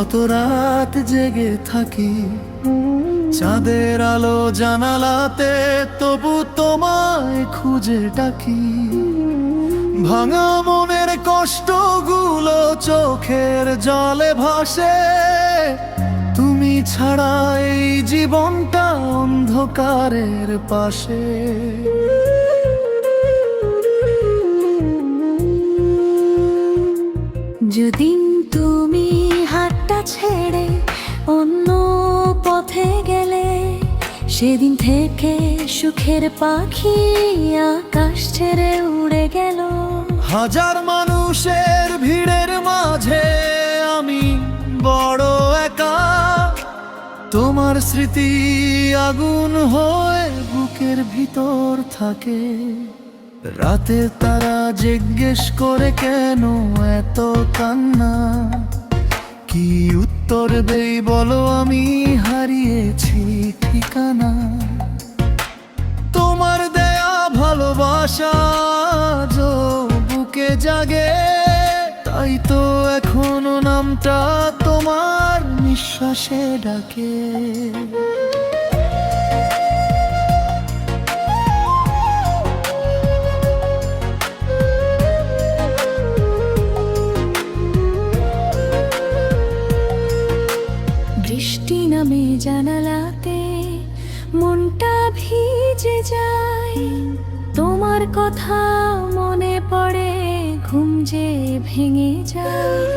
কত রাত জেগে থাকি চাঁদের আলো জানালাতে, তবু তোমায় খুঁজে ডাকি। ভাঙা মনের কষ্টগুলো চোখের জলে ভাসে, তুমি ছাড়া এই জীবনটা অন্ধকারের পাশে। যেদিন তুমি হাতটা ছেড়ে অন্য পথে গেলে, সেদিন থেকে সুখের পাখি আকাশ ছেড়ে উড়ে গেল। হাজার মানুষের ভিড়ের মাঝে আমি বড় একা, তোমার স্মৃতি আগুন হয়ে বুকের ভিতর থাকে। রাতে তারা জিজ্ঞেস করে কেন এত কান্না, কি উত্তর দেই বলো, আমি হারিয়েছি ঠিকানা। তোমার দেয়া ভালোবাসা আজও বুকে জাগে, তাই তো এখনো নামটা তোমার নিঃশ্বাসে ডাকে। বৃষ্টি নামে জানালাতে মনটা ভিজে যায়, তোমার কথা মনে পড়ে ঘুম যে ভেঙে যায়।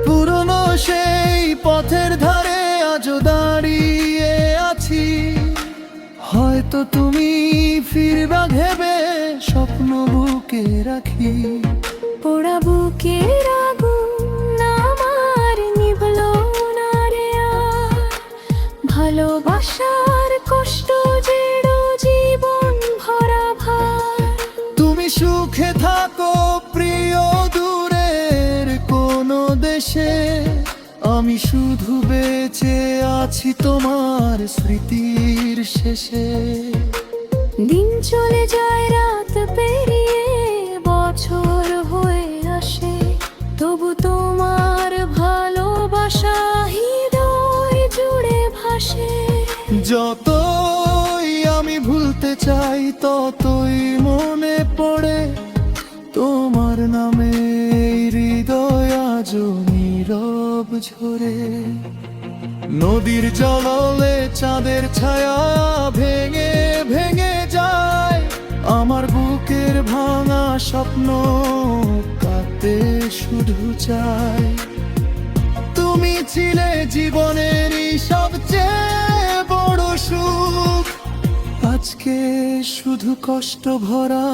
পুরনো সেই পথের ধারে আজও দাঁড়িয়ে আছি, হয়তো তুমি ফিরবা ভেবে স্বপ্ন বুকে রাখি। পোড়া বুকের আগুন আমার নিভল না রে আর, ভালোবাসার কষ্ট জেড়ো জীবন ভরা ভার। তুমি সুখে থাকো প্রিয় দূরের কোনো দেশে, আমি শুধু বেঁচে আছি তোমার স্মৃতির শেষে। দিন চলে যায় রাত পেরিয়ে বছর হয়ে আসে, তবু তোমার ভালোবাসা হৃদয় জুড়ে ভাসে। যতই আমি ভুলতে চাই ততই মনে পড়ে তোমার নামে, হৃদয় আজও নীরব ঝরে। নদীর জলে চাঁদের ছায়া ভেঙে ভেঙে যায়, আমার বুকের ভাঙা স্বপ্ন কাঁদতে শুধু চাই। তুমি ছিলে জীবনেরই সবচেয়ে বড় সুখ, আজকে শুধু কষ্ট ভরা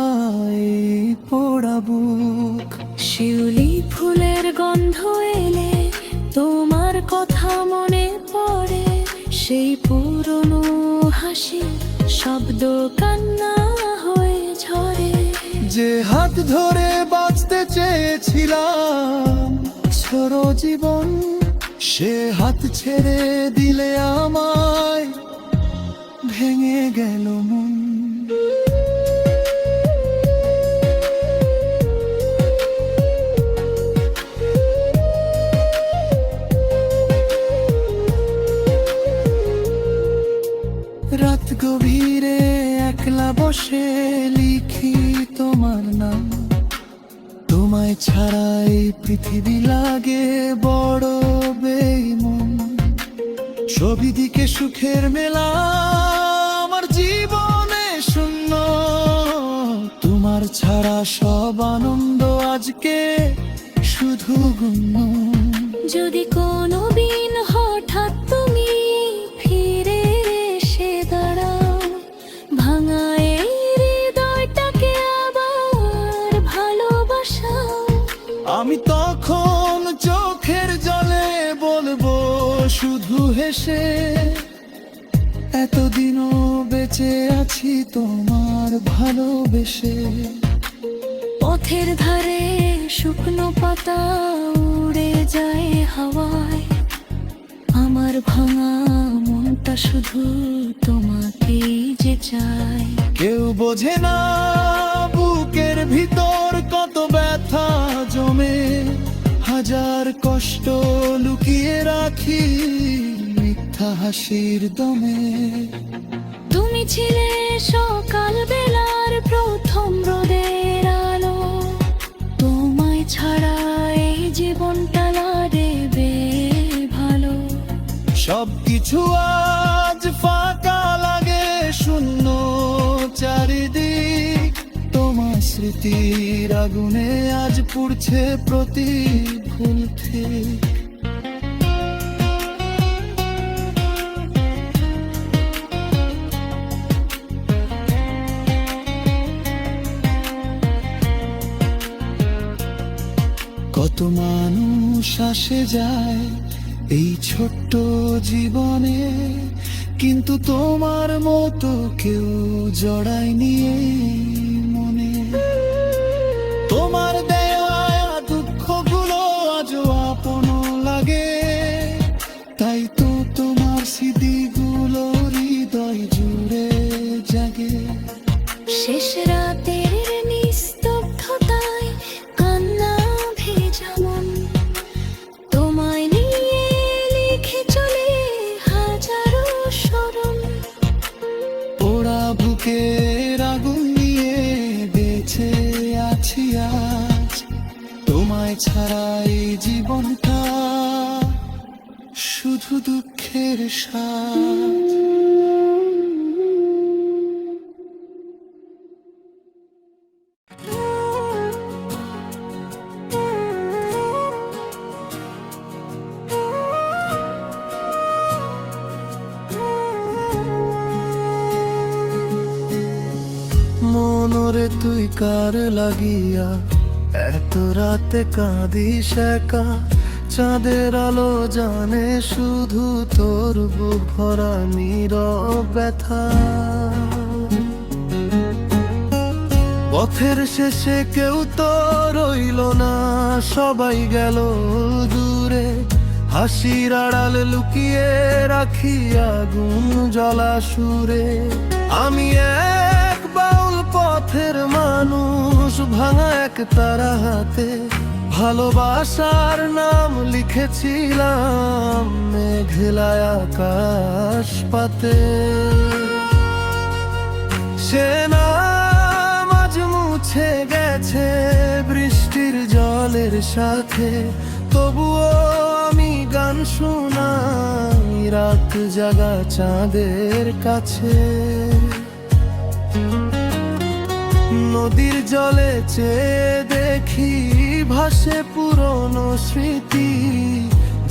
এই পোড়া বুক। শিউলি ফুলের গন্ধ এলে তোমার কথা মনে পড়ে, সেই পুরনো হাসি শব্দ কান্না হয়ে ঝরে। যে হাত ধরে বাঁচতে চেয়েছিলাম ছোট জীবন, সে হাত ছেড়ে দিলে আমায় ভেঙে গেল মন। রাত গভীরে একলা বসে লিখি তোমার নাম, তোমায় ছাড়াই পৃথিবী লাগে বড় বেমন। ছবি দিকে সুখের মেলা আমার জীবনে শূন্য, তোমার ছাড়া সব আনন্দ আজকে শুধু গুণ্য। যদি কোনো দিন হঠাৎ তুমি ফিরে এসে দাঁড়াও, ভাঙা এই হৃদয়টাকে আবার ভালোবাসাও। আমি তখন চোখের জলে বলবো শুধু হেসে, এতদিনও বেঁচে আছি তোমার ভালোবেসে। পথের ধারে শুকনো পাতা উড়ে যায় হাওয়ায়, আমার ভাঙা মনটা শুধু তোমাকেই যে চায়। কেউ বোঝে না বুকের ভিতর কত ব্যথা জমে, হাজার কষ্ট লুকিয়ে রাখি মিথ্যা হাসির দমে। তুমি ছিলে সকাল বেলার প্রথম রোদের আলো, তোমায় ছাড়া এই জীবনটা লাগবে ভালো। সবকিছু আজ ফাঁকা লাগে, শূন্য চারিদিক। তোমার স্মৃতির আগুনে আজ পুড়ছে প্রতি ভুল ঠিক। কত মানুষ আসে যায় এই ছোট্ট জীবনে, কিন্তু তোমার মতো কেউ জড়ায়নি এই মনে। তোমার দেয়া দুঃখগুলো আজও আপন লাগে, তাই তো তোমার স্মৃতিগুলো হৃদয় জুড়ে জাগে। শেষ রাতের নিস্তব্ধতায় কান্না ভেজা মন, তোমায় নিয়ে লিখে চলে হাজারো স্মরণ। পোড়া বুকের আগুন নিয়ে বেঁচে আছি আজ, তোমায় ছাড়া এই জীবনটা শুধু দুঃখের সাজ। মনরে তুই কার লাগিয়া এত রাতে কাঁদিস একা? চাঁদের আলো জানে শুধু তোর বুক ভরা নীরব ব্যথা। পথের শেষে কেউ তো রইল না, সবাই গেল দূরে। হাসির আড়াল লুকিয়ে রাখি আগুন জ্বলা সুরে। আমি এক বাউল পথের মানুষ, ভাঙা এক তারা হাতে ভালোবাসার নাম লিখেছিলাম মেঘলায় আকাশ পাতে। সে নাম আজ মুছে গেছে বৃষ্টির জলের সাথে, তবুও আমি গান শোনাই রাত জাগা চাঁদের কাছে। নদীর জলে চেয়ে দেখি ভাসে পুরনো স্মৃতি,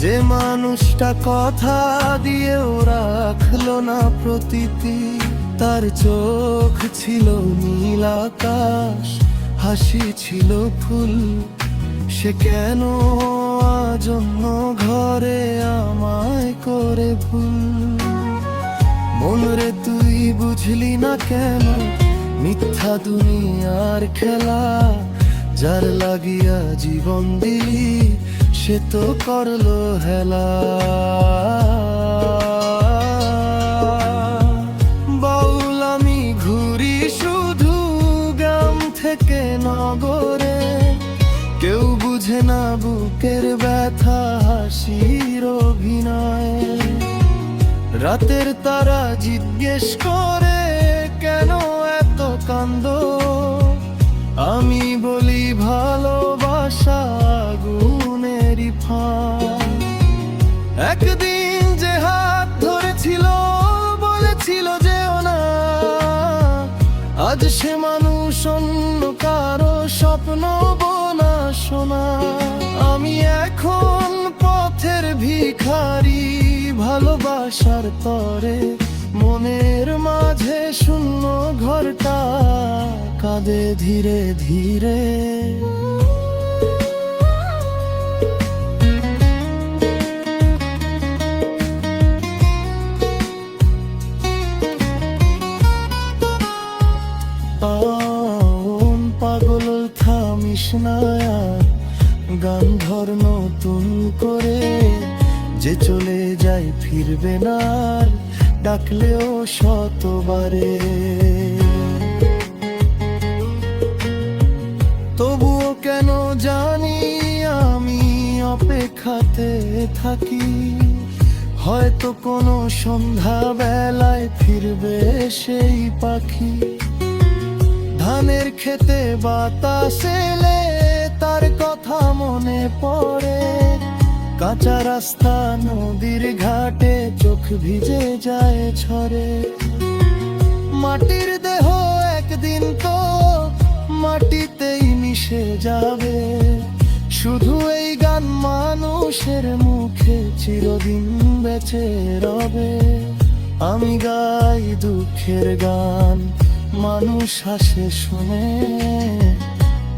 যে মানুষটা কথা দিয়েও রাখলো না প্রতিটি। তার চোখ ছিল নীল আকাশ, হাসি ছিল ফুল, সে কেন আজন্য ঘরে আমায় করে ভুল। মনরে তুই বুঝলি না কেন মিথ্যা দুনিয়ার খেলা? যার লাগিয়া জীবন দিলি সে তো করলো হেলা। বাউল আমি ঘুরি শুধু গ্রাম থেকে নগরে, কেউ বুঝে না বুকের ব্যথা হাসির অভিনয়। রাতের তারা জিজ্ঞেস করে কেন এত কান্দো, আমি বলি ভালোবাসা আগুনেরই ফাঁক। একদিন যে হাত ধরেছিল বলেছিল যেও না, আজ সে মানুষ অন্য কারো স্বপ্ন বোনা শোনা। আমি এখন পথের ভিখারি, ভালোবাসার তরে মনের মাঝে শূন্য ঘরটা কাঁদে ধীরে ধীরে। পাগল থামিস না, গান ধর নতুন করে। যে চলে যায় ফিরবে না, ডাকলেও শতবারে। তবুও কেন জানি আমি অপেক্ষাতে থাকি, হয়তো কোনো সন্ধ্যা বেলায় ফিরবে সেই পাখি। ধানের খেতে বাতাস এলে তার কথা মনে পড়ে, কাঁচা রাস্তা নদীর ঘাটে চোখ ভিজে যায় ঝরে। মাটির দেহ একদিন তো মাটিতেই মিশে যাবে, শুধু এই গান মানুষের মুখে চিরদিন বেঁচে রবে। আমি গাই দুঃখের গান, মানুষ হাসে শুনে,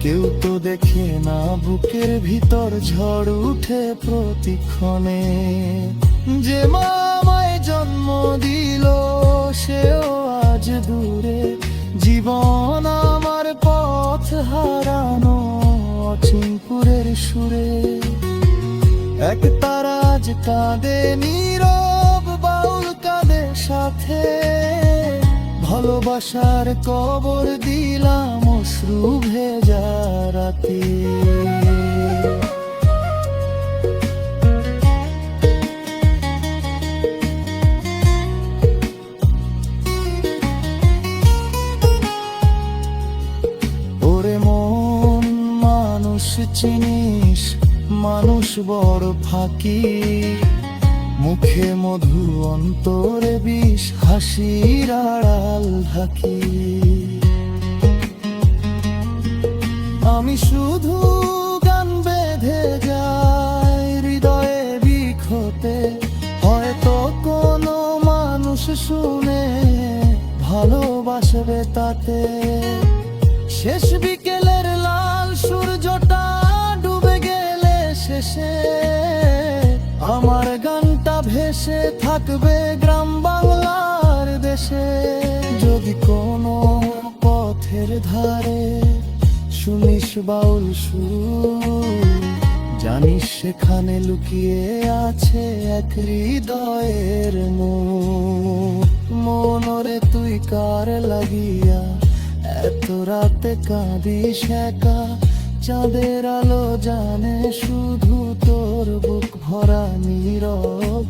কেউ তো দেখে না বুকের ভিতর ঝড় উঠে প্রতিক্ষণে। যে মা আমায় জন্ম দিল সেও আজ দূরে, জীবন আমার পথ হারানো অচিনপুরের সুরে। এক তারা আজ কাঁদে নীরব, বাউল কাঁদে সাথে, ভালোবাসার কবর দিলাম অশ্রু ভেজা রাতে। ওরে মন, মানুষ চিনিস, মানুষ বড় ফাঁকি, মুখে মধু অন্তরে বিষ, হাসির আড়াল ঢাকি। আমি শুধু গান বেঁধে যাই হৃদয়ে বিক্ষতে, হয়তো কোনো মানুষ শুনে ভালোবাসবে তাতে। শেষ বিকেলের লাল সূর্যটা ডুবে গেলে শেষে, আমার গানটা ভেসে থাকবে গ্রাম বাংলার দেশে। যদি কোনো পথের ধারে শুনিস বাউল সুর, জানিস সেখানে লুকিয়ে আছে এক হৃদয়ের মুখ। মনরে তুই কার লাগিয়া এত রাতে কাঁদিস একা, চাঁদের আলো জানে শুধু তোর বুক ভরা নীরব